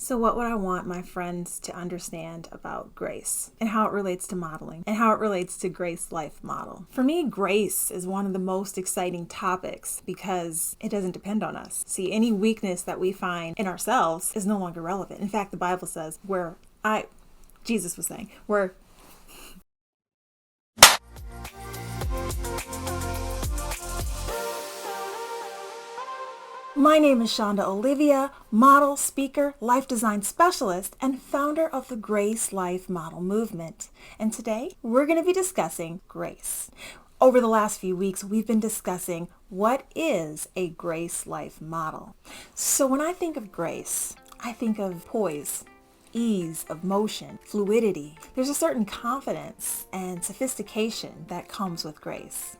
So what would I want my friends to understand about grace and how it relates to modeling and how it relates to Grace Life Model? For me, grace is one of the most exciting topics because it doesn't depend on us. See, any weakness that we find in ourselves is no longer relevant. In fact, the Bible says Jesus was saying, My name is Shonda Olivia, model, speaker, life design specialist, and founder of the Grace Life Model Movement. And today, we're going to be discussing grace. Over the last few weeks, we've been discussing what is a Grace Life Model. So when I think of grace, I think of poise, ease of motion, fluidity. There's a certain confidence and sophistication that comes with grace.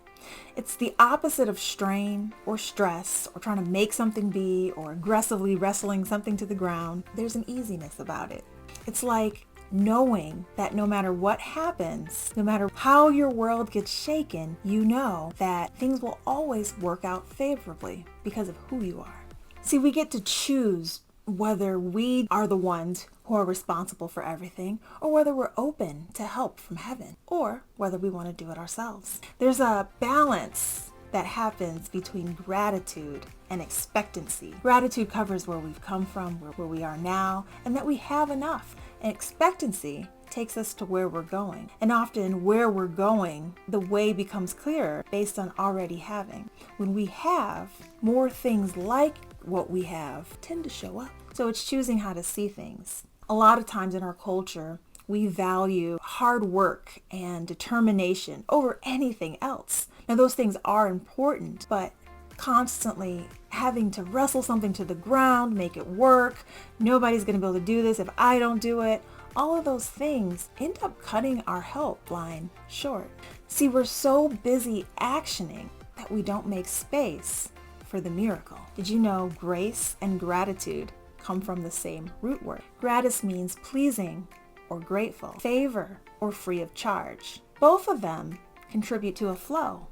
It's the opposite of strain or stress or trying to make something be or aggressively wrestling something to the ground. There's an easiness about it. It's like knowing that no matter what happens, no matter how your world gets shaken, you know that things will always work out favorably because of who you are. See, we get to choose whether we are the ones who are responsible for everything or whether we're open to help from heaven or whether we want to do it ourselves. There's a balance that happens between gratitude and expectancy. Gratitude covers where we've come from, where we are now, and that we have enough. And expectancy takes us to where we're going. And often where we're going, the way becomes clearer based on already having. When we have, more things like what we have tend to show up. So it's choosing how to see things. A lot of times in our culture, we value hard work and determination over anything else. Now those things are important, but constantly having to wrestle something to the ground, make it work, nobody's going to be able to do this if I don't do it. All of those things end up cutting our help line short. See, we're so busy actioning that we don't make space for the miracle. Did you know grace and gratitude come from the same root word? Gratis means pleasing or grateful, favor or free of charge. Both of them contribute to a flow.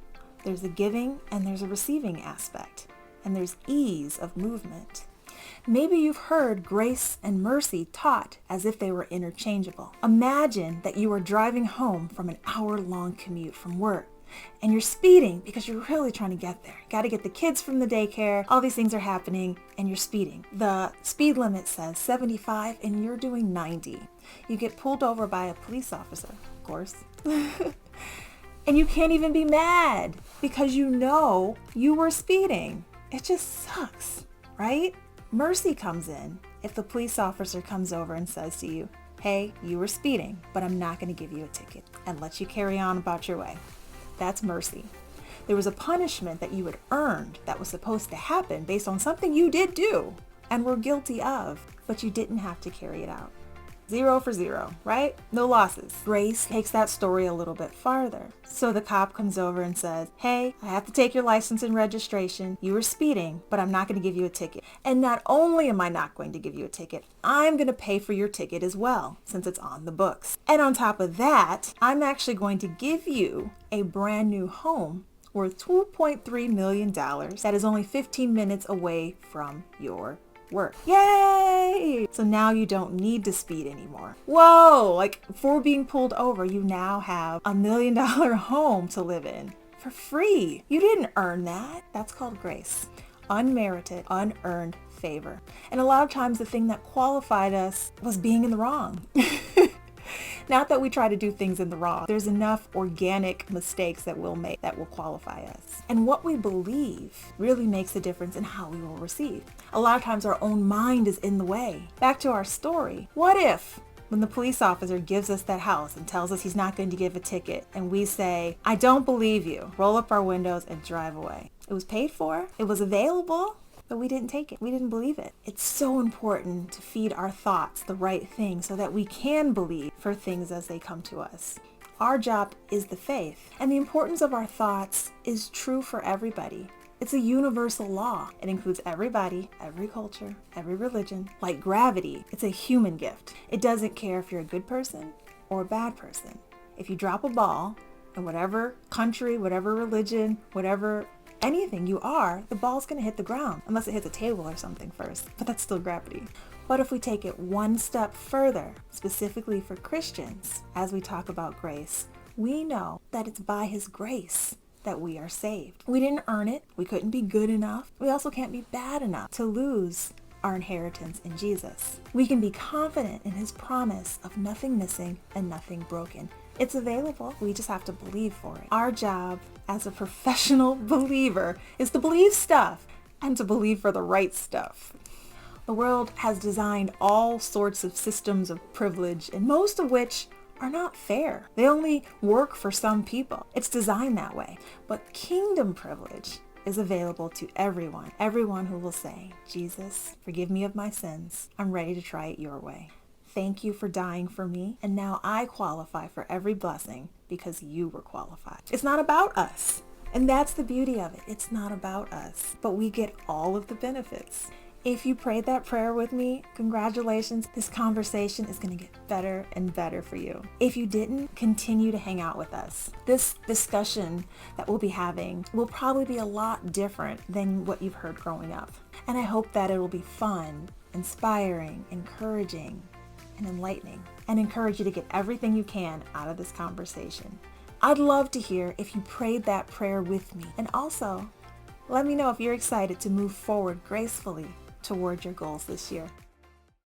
There's a giving and there's a receiving aspect, and there's ease of movement. Maybe you've heard grace and mercy taught as if they were interchangeable. Imagine that you are driving home from an hour-long commute from work and you're speeding because you're really trying to get there. Got to get the kids from the daycare. All these things are happening and you're speeding. The speed limit says 75 and you're doing 90. You get pulled over by a police officer, of course. And you can't even be mad because you know you were speeding. It just sucks, right? Mercy comes in if the police officer comes over and says to you, hey, you were speeding, but I'm not going to give you a ticket and let you carry on about your way. That's mercy. There was a punishment that you had earned that was supposed to happen based on something you did do and were guilty of, but you didn't have to carry it out. 0 for 0, right? No losses. Grace takes that story a little bit farther. So the cop comes over and says, hey, I have to take your license and registration. You were speeding, but I'm not going to give you a ticket. And not only am I not going to give you a ticket, I'm going to pay for your ticket as well, since it's on the books. And on top of that, I'm actually going to give you a brand new home worth $2.3 million that is only 15 minutes away from your work. Yay! So now you don't need to speed anymore. Whoa! Like, for being pulled over, you now have $1 million home to live in for free. You didn't earn that. That's called grace. Unmerited, unearned favor. And a lot of times the thing that qualified us was being in the wrong. Not that we try to do things in the wrong. There's enough organic mistakes that we'll make that will qualify us. And what we believe really makes a difference in how we will receive. A lot of times our own mind is in the way. Back to our story. What if when the police officer gives us that house and tells us he's not going to give a ticket and we say, I don't believe you, roll up our windows and drive away? It was paid for. It was available. But we didn't take it. We didn't believe it. It's so important to feed our thoughts the right thing so that we can believe for things as they come to us. Our job is the faith, and the importance of our thoughts is true for everybody. It's a universal law. It includes everybody, every culture, every religion. Like gravity, it's a human gift. It doesn't care if you're a good person or a bad person. If you drop a ball in whatever country, whatever religion, whatever anything you are, the ball's going to hit the ground unless it hits a table or something first, but that's still gravity. But if we take it one step further, specifically for Christians, as we talk about grace, we know that it's by His grace that we are saved. We didn't earn it. We couldn't be good enough. We also can't be bad enough to lose our inheritance in Jesus. We can be confident in His promise of nothing missing and nothing broken. It's available. We just have to believe for it. Our job as a professional believer is to believe stuff and to believe for the right stuff. The world has designed all sorts of systems of privilege, and most of which are not fair. They only work for some people. It's designed that way. But kingdom privilege is available to everyone who will say, Jesus, forgive me of my sins. I'm ready to try it your way. Thank you for dying for me, and now I qualify for every blessing because you were qualified. It's not about us, and that's the beauty of it. It's not about us, but we get all of the benefits. If you prayed that prayer with me, congratulations. This conversation is going to get better and better for you. If you didn't, continue to hang out with us. This discussion that we'll be having will probably be a lot different than what you've heard growing up. And I hope that it will be fun, inspiring, encouraging, and enlightening, and encourage you to get everything you can out of this conversation. I'd love to hear if you prayed that prayer with me. And also, let me know if you're excited to move forward gracefully toward your goals this year.